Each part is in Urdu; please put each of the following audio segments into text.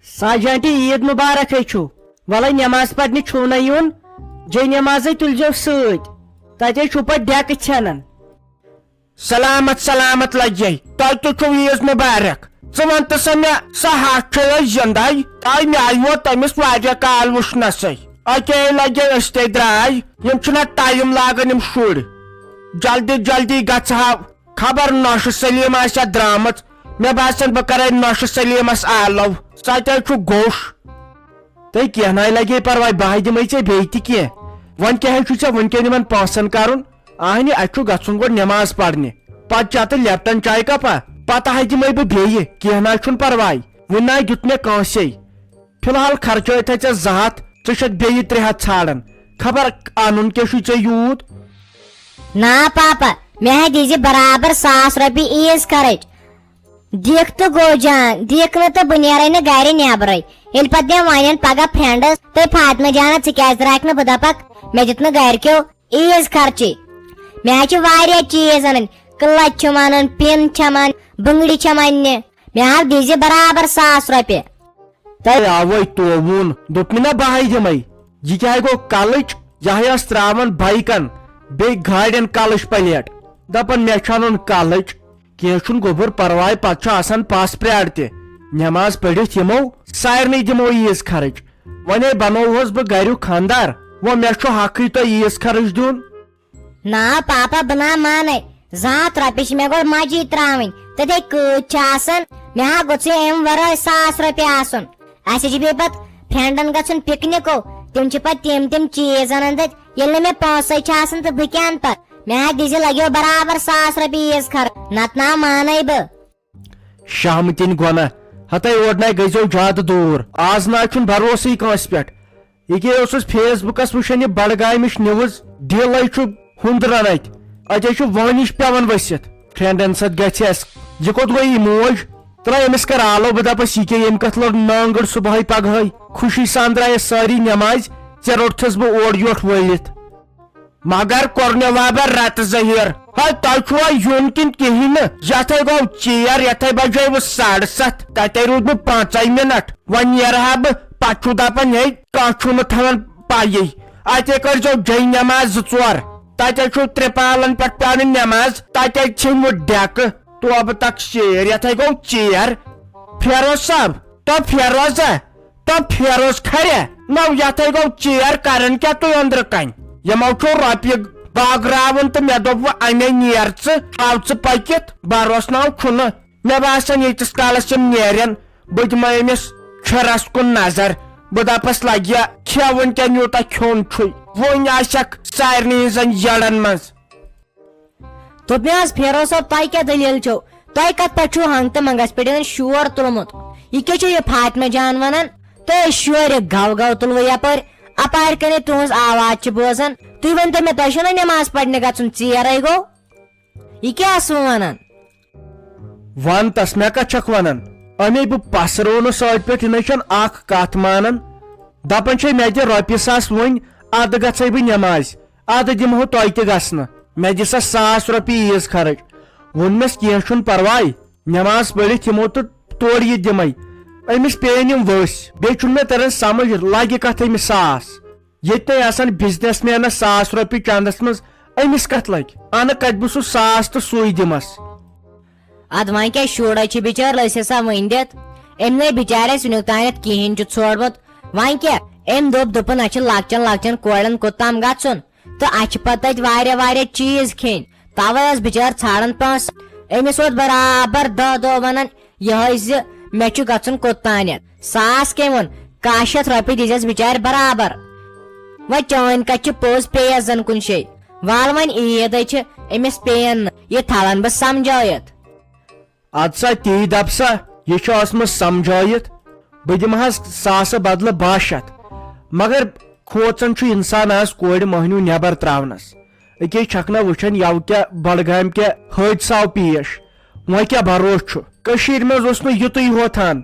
ساجانٹی عید مبارک چھو ولے نماز پڑھنے چھو نہ یون جے نماز تلزو ست تتے چھو پہ ڈیک چھنن سلامت سلامت لجے تہ تو عید مبارک ژٕ ون تہٕ سا مےٚ سۄ ہٹھ چھے زندے آے مےٚ آیو تٔمِس واریاہ کال وٕچھنسے اکے لجے أسۍ تے درٛاے یِم چھِنہ ٹایم لاگان یِم شُرۍ جلدی جلدی گژھٕ ہا خبر نوشہٕ سلیٖم آسیا درٛامٕژ مےٚ باسان بہٕ کرے نوشہٕ سلیٖمس آلو سُہ تے چھُ گوٚش تہ کینٛہہ ناے لگے پرواے بہٕ دِمے ژےٚ بیٚیہِ تہِ کینٛہہ وۄنۍ کیٛاہ چھُ ژےٚ وٕنکٮ۪ن یِمن پونٛسن کرُن اہنہِ اسہِ چھُ گژھُن گۄڈٕ نماز پرنہِ پتہٕ چتہٕ لیپٹن چاے کپا پتہٕ دِمے بہٕ بیٚیہِ کینٛہہ ناے چھُنہٕ پرواے وُنہِ ناے دیُت مےٚ کٲنٛسے فی الحال خرچٲیتھے ژےٚ 2 ہتھ ژٕ چھکھ بیٚیہِ 3 ہتھ ژھانڈان خبر انُن کیٛاہ چھُے ژےٚ یوٗت نا پاپا مے دیزِ برابر 100 رۄپیہِ عیٖز خرٕچ دِکھ تہٕ گوٚو جان دِکھ نہٕ تہٕ بہٕ نیرے نہٕ گرِ نیبرٕے ییٚلہِ پتہٕ مےٚ ونن پگہہ فرینڈس تہٕ فاطمہ جانا ژٕ کیازِ درٛاکھ نہٕ بہٕ دپکھ مےٚ دیُت نہٕ گرِکیو عیٖز خرچی مےٚ چھِ واریاہ چیٖز انٕنۍ کلچ چھِم انٕنۍ پِن چھم انٕنۍ بنگڑی چھم اننہِ مےٚ دیزِ برابر 100 رۄپیہِ تۄہہِ آوے تووُن دوٚپ مےٚ نا بہے دِمے یہِ کیٛاہ گوٚو کلٕچ یہِ ٲس تراوان بایکن بیٚیہِ گاڑٮ۪ن کلٕچ پلیٹ دپان مےٚ چھُ انُن کلٕچ کینٛہہ چھُنہٕ گوٚبُر پرواے پتہٕ چھُ آسان پس پرٛار تہِ نماز پٔرِتھ یِمو سارنٕے دِمو عیٖز خرٕچ وۄنۍ بنووہس بہٕ گریُک خانٛدار وۄنۍ مےٚ چھُ حقٕے تۄہہِ عیٖز خرٕچ دیُن نا پاپا بہٕ نا مانے 100 رۄپیہِ چھِ مےٚ گۄڈٕ مجی تراوٕنۍ تتے کۭتۍ چھِ آسان مےٚ گوٚژھ امہِ ورٲے 100 رۄپیہِ آسُن اسہِ چھِ بیٚیہِ پتہٕ فرینڈن گژھُن پکنِکو تِم چھِ پتہٕ تِم چیٖز انان تتہِ ییٚلہِ نہٕ مےٚ پونٛسے چھِ آسان تہٕ بہٕ کیٛاہ انہٕ پتہٕ مےٚ دِزِ لگیو برابر 100 رۄپیہِ عیٖز خرٕچ نتہٕ نا مانے بہٕ شامتِنۍ گۄناہ ہتے اور ناے گٔژھۍزیو زیادٕ دوٗر آز ناے چھُنہٕ بھروسٕے کٲنٛسہِ پٮ۪ٹھ ییٚکیٛاہ اوسُس فیس بُکس وٕچھان یہِ بڈگامِچ نِوٕز ڈیلے چھُ ہُنٛدران اتہِ اتے چھُ وٲنِش پیوان ؤسِتھ فرینڈن سۭتۍ گژھِ اسہِ یہِ کوٚت گوٚو یہِ موج ترٛٲے أمِس کر آلو بہٕ دپس یہِ کیٛاہ ییٚمہِ کتھ لوٚڑ نانگٕڑ صبحٲے پگہٲے خوشی سان درٛایہِ سٲری نمازِ ژےٚ روٚٹتھس بہٕ اورٕ یورٕ وٲلِتھ مگر کورنہِ وابر رتہٕ ظہیر ہے تۄہہِ چھُوا یُن کِنہٕ کِہینۍ نہٕ یتھے گوٚو ژیر یتھے بجٲوٕ 7:30 تتے روٗد بہٕ 5 منٹ وۄنۍ نیرٕ بہٕ پتہٕ چھُ دپان ہے کانٛہہ چھُنہٕ تھاوان پایی اتے کٔرزیٚو جے نماز 2-4 تتے چھُ ترٛپالن پٮ۪ٹھ پیٚوان نماز تتے ژھٕنۍوٕ ڈیکہٕ توبہٕ تک شیر یتھے گوٚو ژیر فیروز صاحب تو فیروزا تو فیروز کھریا نو یتھے گوٚو ژیر کران کیٛاہ تُہۍ أنٛدرٕ کنہِ یِمو چھُ رۄپیہِ باگراوُن تہٕ مےٚ دوٚپ وۄنۍ اَمے نیر ژٕ آو ژٕ پٔکِتھ بروسہٕ ناو چھُنہٕ مےٚ باسان ییٖتِس کالس یِم نیرن بہٕ دِمے أمِس چھُرس کُن نظر بہٕ دپس لگیا کھےٚ وُنکٮ۪ن یوٗتاہ کھیوٚن چھُے وُنۍ آسٮ۪کھ سارنٕے ہٕنٛزن جڑن منٛز دوٚپ مےٚ حظ فیروز صٲب تۄہہِ کیٛاہ دٔلیٖل چھو تۄہہِ کتھ پٮ۪ٹھ چھُو ہنٛگتہٕ منٛگس پٮ۪ٹھ شور تُلمُت یہِ کیٛاہ چھُ یہِ فاطمہ جان ونان تُہۍ شورِ گو گو تُلوٕ یپٲرۍ اپارِ کنہِ تُہنٛز آواز چھِ بوزان تُہۍ ؤنۍتو مےٚ تۄہہِ چھُو نا نماز پرنہِ گژھُن ژیرے گوٚو یہِ کیٛاہ ٲسوٕ ونان ون تس مےٚ کتھ چھکھ ونان انے بہٕ پسرو نہٕ سۭتۍ پٮ۪ٹھ یہِ نَے چھَنہٕ اکھ کتھ مانان دپان چھے مےٚ دِ رۄپیہِ 1,000 وۄنۍ ادٕ گژھے بہٕ نمازِ ادٕ دِمہو تۄہہِ تہِ گژھنہٕ مےٚ دِ سا 100 رۄپیہِ عیٖز خرٕچ ووٚنمس کینٛہہ چھُنہٕ پرواے نماز پٔرِتھ یِمو تہٕ تورٕ یہِ دِمے أمِس پیٚیَن یِم ؤسۍ بیٚیہِ چھُنہٕ مےٚ تران سمجھ لگہِ کتھ أمِس 1,000 ییٚتہِ تۄہہِ آسان بِزنس مینس 100 رۄپیہِ چندس منٛز أمِس کتھ لگہِ انہٕ کتہِ بہٕ سُہ 100 تہٕ سُے دِمس اد وۄنۍ کیٛاہ شُرے چھِ بِچٲرۍ لٔسۍ سا وۄنۍ دِتھ أمۍ نَے بِچارٮ۪س وُنیُک تانٮ۪تھ کِہینۍ چھُ ژھوڑمُت وۄنۍ کیٛاہ أمۍ دوٚپُن اَسہِ چھِ لۄکچن لۄکچن کورٮ۪ن کوٚتام گژھُن تہٕ اَسہِ چھِ پتہٕ تتہِ واریاہ واریاہ چیٖز کھیٚنۍ توے ٲس بِچٲر ژھانڈان پونٛسہٕ أمِس اوس برابر 10 دۄہ ونان یِہے زِ مےٚ چھُ گژھُن کوٚتانٮ۪تھ 1,000 کٔمۍ ووٚن 1,000 رۄپیہِ دِزٮ۪س بِچارِ برابر وۄنۍ چٲنۍ کتھ چھِ پوٚز پیٚیس زن کُنہِ جایہِ وال وۄنۍ عیٖدے چھِ أمِس پیٚین نہٕ یہِ تھاون بہٕ سمجھٲیِتھ اد سا تی دپ سا یہِ چھُ ٲسمٕژ سمجھٲیِتھ بہٕ دِمہس 100 بدلہٕ 200 مگر کھوژان چھُ انسان آز کورِ مٔہنیوٗ نٮ۪بر تراونس أکے چھکھ نہ وٕچھان یو کیٛاہ بڈگامہِ کیٛاہ حٲدثہ آو پیش وۄنۍ کیٛاہ بھروسہٕ چھُ کٔشیٖرِ منٛز اوس نہٕ یُتُے ہوتھان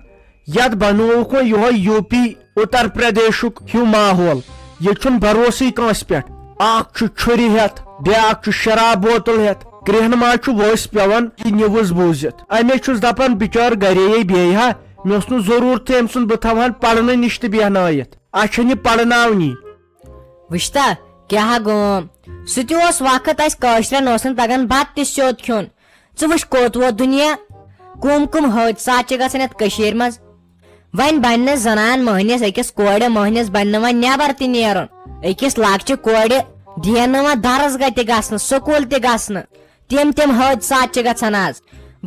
یتھ بنووُکھ وۄنۍ یِہوے یوٗ پی اُتر پردیشُک ہیوٗ ماحول ییٚتہِ چھُنہٕ بھروسٕے کٲنٛسہِ پٮ۪ٹھ اکھ چھُ چھُرِ ہٮ۪تھ بیاکھ چھُ شراب بوتل ہٮ۪تھ کرٛہنہٕ ما چھُ ؤسۍ پیوان یہِ نِوٕز بوٗزِتھ امے چھُس دپان بِچٲر گرے بیٚیہِ ہا مےٚ اوس نہٕ ضروٗرتھٕے أمۍ سُنٛد بہٕ تھاوہن پرنہٕ نِش تہِ بیٚہنٲیِتھ اَسہِ چھَنہٕ یہِ پرناونی وٕچھتا کیٛاہ گوم سُہ تہِ اوس وقت اسہِ کٲشرٮ۪ن اوسن تگان بتہٕ تہِ سیوٚد کھیوٚن ژٕ وٕچھ کوٚت ووت دُنیا کم حٲدثات چھِ گژھان یتھ کٔشیٖرِ منٛز وۄنۍ بنہِ نہٕ زنان مٔہنِس أکِس کورِ مٔہنِس بنہِ نہٕ وۄنۍ نٮ۪بر تہِ نیرُن أکِس لۄکچہِ کورِ دِین نہٕ وۄنۍ درسگاہ تہِ گژھنہٕ سکوٗل تہِ گژھنہٕ تِم حٲدثات چھِ گژھان آز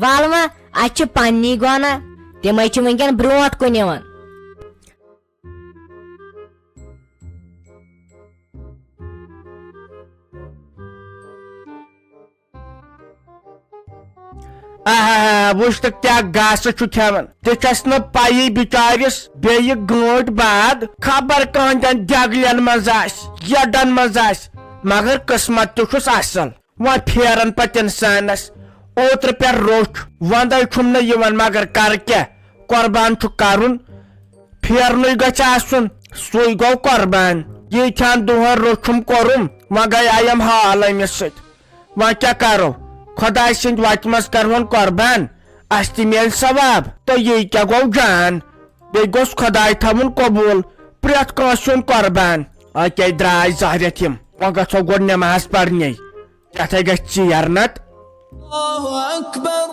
وَل وۄنۍ اَسہِ چھِ پننی گۄناہ تِمے چھِ وٕنکیٚن برونٛٹھ کُن یِوان وٕچھ تہٕ کیٛاہ گاسہٕ چھُ کھٮ۪وان تہِ چھس نہٕ پَیی بِچٲرِس بیٚیہِ گٲنٛٹۍ بعد خبر کٲنٛدٮ۪ن دٮ۪گلٮ۪ن منٛز آسہِ یڈن منٛز آسہِ مگر قٕسمت تہِ چھُس اصل وۄنۍ پھیران پتہٕ انسانس اوترٕ پٮ۪ٹھ روٚچھ ونٛدے چھُم نہٕ یِوان مگر کر کیٛاہ قۄربان چھُ کرُن پھیرنُے گژھِ آسُن سُے گوٚو قۄربان ییٖتہن دۄہن روٚچھُم کوٚرُم وۄنۍ گٔیایم حال أمِس سۭتۍ وۄنۍ کیٛاہ کرو خۄداے سٕنٛدِ وتہِ منٛز کرہون قۄربان اسہِ تہِ میلہِ ثواب تہٕ یہِ کیٛاہ گوٚو جان بیٚیہِ گوٚژھ خۄداے تھاوُن قبوٗل پرٛٮ۪تھ کٲنٛسہِ ہُنٛد قۄربان اکے درٛاے زٕ رٮ۪تھ یِم وۄنۍ گژھو گۄڈٕ نٮ۪ماز پرنہِ تتھے گژھِ ژیر نتہٕ الله أكبر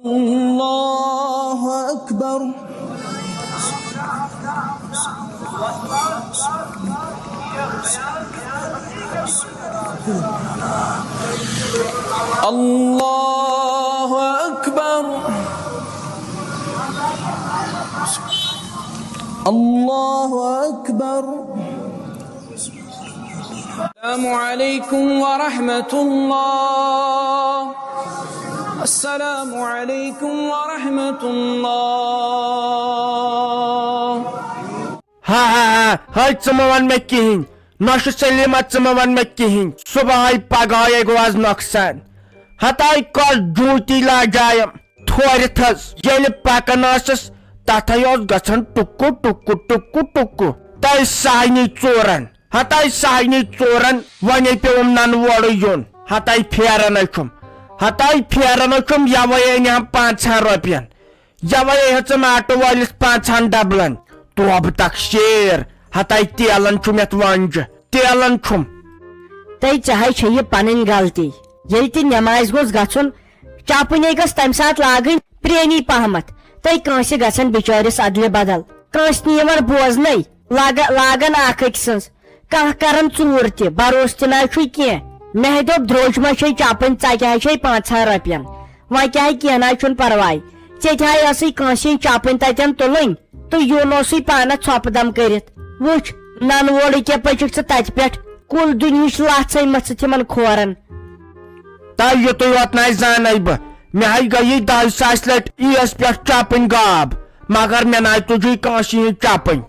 الله أكبر الله أكبر الله أكبر السلام عليكم ورحمة الله السلام عليكم ورحمة الله ہاے ژٕ مہ ون مےٚ کِہینۍ نۄشہِ سلیٖما ژٕ مہ ون مےٚ کِہینۍ صبحٲے پگہٲے گوٚو آز نۄقصان ہتاے کۄس جوٗتی لاجایم تھورِتھ حظ ییٚلہِ پکان ٲسٕس تتھے اوس گژھان ٹُکُ ٹُکُ ٹُکُ ٹُکُ تۄہہِ سارنٕے ژورن ہتاے سارنٕے ژورن وۄنۍ پیوم ننہٕ وورٕ یُن ہتاے پھیرن چھُم یوے أنِہم 500 رۄپین یوے ہیژٕم آٹوٗ وٲلِس 5 ڈبلن توبہٕ تک شیر ہتاے تیلن چھُم یتھ ونجہِ تیلن چھُم تۄہہِ ژےٚ چھے یہِ پنٕنۍ غلطی ییٚلہِ تہِ نٮ۪مازِ گوٚژھ گژھُن چپٕنۍ گٔژھ تمہِ ساتہٕ لاگٕنۍ پرٛٲنی پہمتھ تۄہہِ کٲنٛسہِ گژھن بِچٲرِس ادلہِ بدل کٲنٛسہِ نہٕ یِوان بوزنٕے لاگان اکھ أکۍ سٕنٛز کانٛہہ کران ژوٗر تہِ بروسہٕ تہِ نہ چھُے کینٛہہ مےٚ دوٚپ درٛوج ما چھے چپٕنۍ ژکہِ ہا چھے 500 رۄپین وۄنۍ کیٛاہ کینٛہہ نہ چھُنہٕ پرواے ژےٚ تہِ ہاے ٲسٕے کٲنٛسہِ ہٕنٛدۍ چپٕنۍ تتٮ۪ن تُلٕنۍ تہٕ یُن اوسُے پانس ژھۄپہٕ دم کٔرِتھ وٕچھ ننہٕ وولہٕ کیٛاہ پٔچِکھ ژٕ تتہِ پٮ۪ٹھ کُل دُنہِچ لژھ ژٕ تِمن کھورن تۄہہِ یُتُے یوت نَے زانے بہٕ مےٚ ہاے گٔیی 10 ساس لٹہِ عیٖز پٮ۪ٹھ چپٕنۍ غاب مگر مےٚ نَے تُجی کٲنٛسہِ ہٕنٛز چپٕنۍ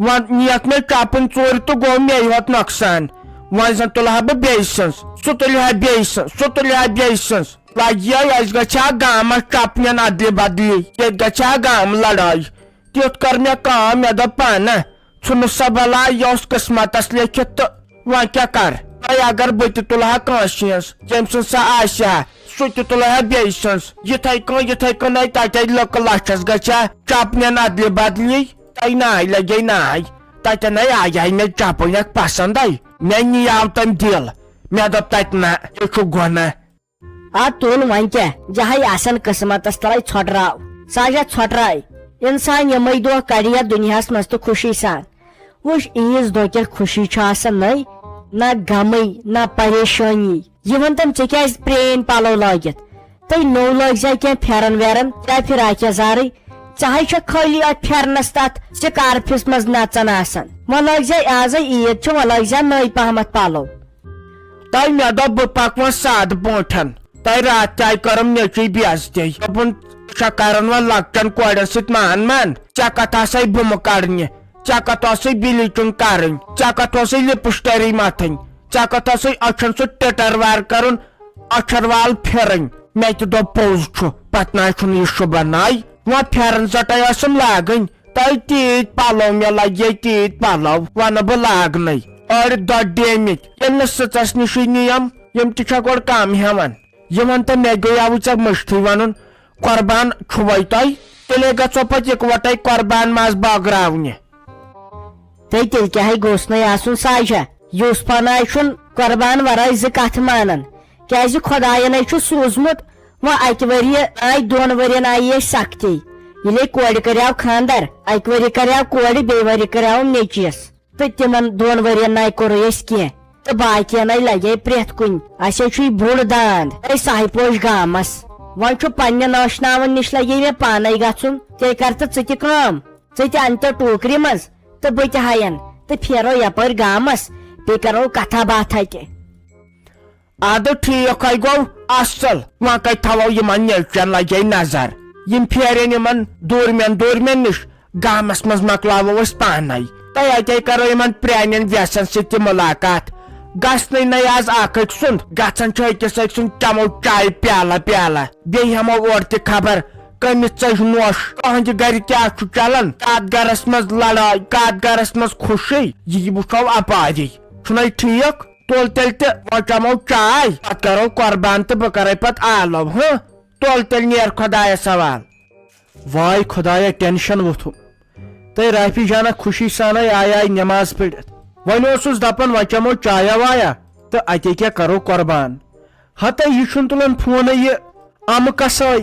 وۄنۍ نِیَکھ مےٚ چپٕنۍ ژوٗرِ تہٕ گوٚو مے یوت نۄقصان وۄنۍ زن تُلہٕ ہا بہٕ بیٚیہِ سٕنٛز سُہ تُلہِ ہا بیٚیہِ سٕنٛز لگہِ اَسہِ گژھِ ہا گامس چپنٮ۪ن ادلہِ بدلی ییٚتہِ گژھِ ہا گامہٕ لڑٲے تیُتھ کٔر مےٚ کٲم مےٚ دوٚپ پانہ ژھُنہٕ سا بلاے یہِ اوس قٕسمتس لیکھِتھ تہٕ وۄنۍ کیٛاہ کر وۄنۍ اگر بہٕ تہِ تُلہٕ ہا کٲنٛسہِ ہٕنٛز ییٚمہِ سٕنٛز سۄ آسہِ ہا سُہ تہِ تُلہٕ ہا بیٚیہِ سٕنٛز یِتھے کٔنۍ تتے لُکہٕ لچھس گژھِ ہا چپنٮ۪ن ادلہِ بدلی تۄہہِ ناے لگے ناے تتٮ۪ن آیے مےٚ چپٕنۍ اکھ پسنٛدے مےٚ نِیاو تٔمۍ دِل مےٚ دوٚپ تتہِ نہ یہِ چھُ گۄناہ تُل وۄنۍ کیٛاہ جہے آسان قٕسمتس تلے ژھۄٹراو ساجا ژھۄٹراے انسان یِمے دۄہ کڑِ یتھ دُنیاہس منٛز تہٕ خوشی سان وٕچھ عیٖز دۄہ کیٛاہ خوشی چھِ آسان نٔے نہ غمٕے نہ پریشٲنی یہِ وَن تٔمۍ ژےٚ کیٛازِ پرٛٲنۍ پلو لٲگِتھ تُہۍ نوٚو لٲگزِ کینٛہہ پھیرن ویرن یا فِراک یزارٕے ژےٚ چھےٚ خٲلی اتھ پھیرنس تتھ سِکارفِس منٛز نژان آسان وۄنۍ لٲگزِ آزے عیٖد چھِ وۄنۍ لٲگزِ نٔے پہمتھ پلو تۄہہِ مےٚ دوٚپ بہٕ پکہٕ وۄنۍ سادٕ پٲٹھۍ تۄہہِ راتھ تہِ کٔرٕم نیٚچوۍ بےٚعزتی دوٚپُن ژےٚ کران وۄنۍ لۄکٹٮ۪ن کورٮ۪ن سۭتۍ مان ژےٚ کتھ آسے بُمہٕ کڑنہِ ژےٚ کتھ اوسُے بلیٖچنگ کرٕنۍ ژےٚ کتھ اوسُے لپسٹری متھٕنۍ ژےٚ کتھ اوسُے أچھن سُہ ٹِٹر وار کرُن أچھر وال پھِرٕنۍ مےٚ تہِ دوٚپ پوٚز چھُ پتہٕ نہ چھُنہٕ یہِ شُبان ناے وۄنۍ پھیرن زٹے ٲسٕم لاگٕنۍ تۄہہِ تیٖتۍ پلو مےٚ لگے تیٖتۍ پلو ونہٕ بہٕ لاگنٕے أڑۍ دۄہ ڈیمٕتۍ ییٚلہِ نہٕ سٕژس نِشی نِیم یِم تہِ چھےٚ گۄڈٕ کم ہٮ۪وان یہ ون تو مے گیاو ژے مشتھٕے ونُن قربان چھُوے تۄہہِ تیٚلے گژھو پتہٕ اِکوٹے قربان ماز باگراونہِ تیل کیا گوس نا آسن ساجا یوسفا ناے چھُن قربان ورٲے زٕ کتھ مانان کیازِ خۄدایَن چھ سوٗزمُت و اکہِ ؤریہِ آیہِ 2 ؤرین آیہِ أسۍ سختی ییٚلے کورِ کریاو خاندر اکہِ ؤری کریاو کورِ بیٚیہِ ؤری کریاو نیچیس تہٕ تِمن 2 ؤرین ناے کوٚرُے أسۍ کینٛہہ تہٕ باقین آیہِ لگے پرٛٮ۪تھ کُنہِ اسے چھُ یہِ بوٚڑ داند أسۍ ساہہِ پوش گامس وۄنۍ چھُ پننہِ نٲشناون نِش لگے مےٚ پانے گژھُن تیٚلہِ کر تہٕ ژٕ تہِ کٲم ژٕ تہِ اَن تہٕ ٹوٗکرِ منٛز تہٕ بہٕ تہِ ہاین تہٕ پھیرو یپٲرۍ گامس بیٚیہِ کرو کتھا باتھا تہِ ادٕ ٹھیٖک گوٚو اصل وۄنۍ کتہِ تھاوو یِمن نیچوین لگے نظر یم پھیرن یِمن دوٗرمٮ۪ن نِش گامس منٛز مۄکلاوو أسۍ پانے تہٕ اتے کرو یِمن پرٛانٮ۪ن ویسن سۭتۍ تہِ مُلاقات گژھنٕے نَے آز اکھ أکۍ سُنٛد گژھان چھُ أکِس أکۍ سُنٛد چمو چاے پیالہ بیٚیہِ ہٮ۪مو اورٕ تہِ خبر کٔمِس ژٔج نوش کہنٛدِ گرِ کیاہ چھُ چلان کتھ گرس منٛز لڑٲے کتھ گرس منٛز خوشی یہِ وٕچھو اپاری چھُنَے ٹھیٖک تُل تیٚلہِ تہٕ وۄنۍ چمو چاے پتہٕ کرو قربان تہٕ بہٕ کرے پتہٕ آلو تُل تیٚلہِ نیر خۄدایس حوال واے خدایا ٹینشن ووتھُم تہٕ رافی جانا خوشی سانے آیہِ نماز پٔرِتھ وۄنۍ اوسُس دپان وۄنۍ چمو چایا وایا تہٕ اتے کیاہ کرو قربان ہتا یہِ چھُنہٕ تُلان فونٕے یہِ امہٕ کسٲے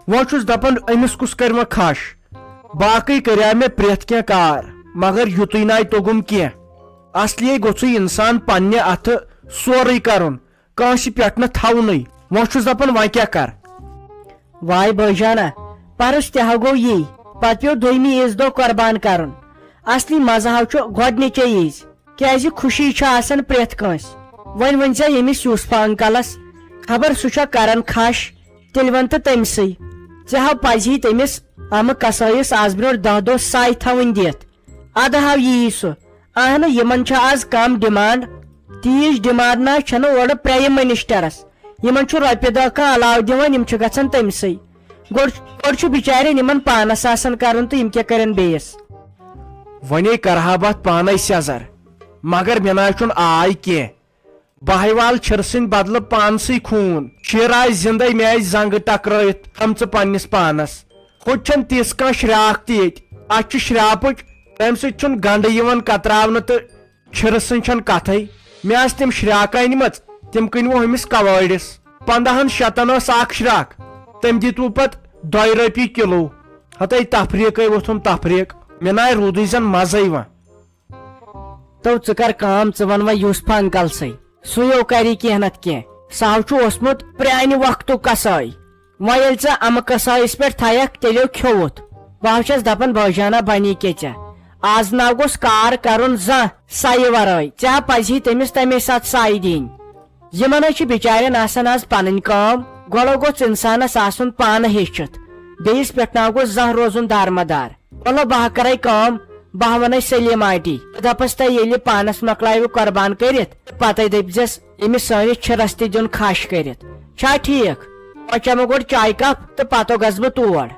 وۄنۍ چھُس دپان أمِس کُس کرِ وۄنۍ کھش باقٕے کریاو مےٚ پرٛٮ۪تھ کینٛہہ کار مگر یُتُے ناے توٚگُم کینٛہہ اصلی گوٚژھُے انسان پننہِ اتھٕ سورُے کرُن کٲنٛسہِ پٮ۪ٹھ نہٕ تھاونٕے وۄنۍ چھُس دپان وۄنۍ کیاہ کر واے بٲجانا پرُس تہِ ہا گوٚو یی پتہٕ پیوٚو دوٚیمہِ عیٖذ دۄہ قربان کرُن اصلی مزٕ ہاو چھُ گۄڈنِچے عیٖذ کیازِ خوشی چھِ آسان پرٛٮ۪تھ کٲنٛسہِ وۄنۍ ؤنۍ زِ ییٚمِس یوسفا انکلس خبر سُہ چھا کران کھش تیٚلہِ ون تہٕ تٔمسٕے ژےٚ ہاو پزی تٔمِس امہٕ کسٲیِس آز برٛونٛٹھ 10 دۄہ ساے تھاوٕنۍ دِتھ ادٕ ہاو یی سُہ اہنہٕ یِمن چھِ آز کم ڈِمانڈ تیٖژ ڈِمانڈ نہ چھنہٕ اورٕ پرٛایِم منسٹرس یِمن چھُ رۄپیہِ دہ کانٛہہ علاوٕ دِوان یِم چھِ گژھان تٔمسٕے گۄڈٕ چھُ بِچارٮ۪ن یِمن پانس آسان کرُن تہٕ یِم کیاہ کرن بیٚیِس ونے کرہا بہٕ اتھ پانے سیزر مگر مےٚ ناے چھُنہٕ آے کینٛہہ بہوال چھِرٕ سٕنٛدۍ بدلہٕ پانسٕے خوٗن شِر آسہِ زندے مےٚ آسہِ زنگہٕ ٹکرٲیِتھ تھٲمژٕ پننِس پانس ہُتہِ چھنہٕ تِژھ کانٛہہ شراکھ تہِ ییٚتہِ اتھ چھِ شراپٕچ تمہِ سۭتۍ چھُنہٕ گنڈٕ یِوان کتراونہٕ تہٕ چھِرٕ سٕنٛز چھنہٕ کتھے مےٚ آسہٕ تِم شراکھ أنمٕژ تِم کٕنۍوٕ ہُمِس کوٲڑِس 15 شیٚتن ٲس اکھ شراکھ تٔمۍ دِتوٕ پتہٕ 2 رۄپیہِ کِلوٗ ہتے تفریٖقے ووٚتھُم تفریٖق مےٚ ناے روٗدٕے زن مزے وۄنۍ تو ژٕ کر کٲم ژٕ ون وۄنۍ یوسفا انکلسٕے سُے کری کینٛہہ نتہٕ کینٛہہ سُہ ہاو چھُ اوسمُت پرانہِ وقتُک کسٲے وۄنۍ ییٚلہِ ژٕ امہٕ کسٲیِس پٮ۪ٹھ تھایکھ تیٚلہِ کھیوٚوُتھ بہٕ چھس دپان بٲجانا بنی کے ژےٚ آز نہ گوٚژھ کار کرُن زانٛہہ سایہِ ورٲے ژےٚ پزی تٔمِس تمے ساتہٕ سایہِ دِنۍ یِمن چھِ بِچارٮ۪ن آسان آز پنٕنۍ کٲم گۄڈٕ گوٚژھ انسانس آسُن پانہٕ ہیٚچھِتھ بیٚیِس پٮ۪ٹھ نہ گوٚژھ زانٛہہ روزُن دارمدار چلو بہٕ کرے کٲم بہٕ ونے سلیٖم آنٹی دپس تۄہہِ ییٚلہِ پانس مۄکلایوٕ قربان کٔرِتھ پتے دٔپزٮ۪س أمِس سٲنِس چھِرس تہِ دیُن کھش کٔرِتھ چھا ٹھیٖک وۄنۍ چٮ۪مو گۄڈٕ چاے کپ تہٕ پتہٕ گژھٕ بہٕ تور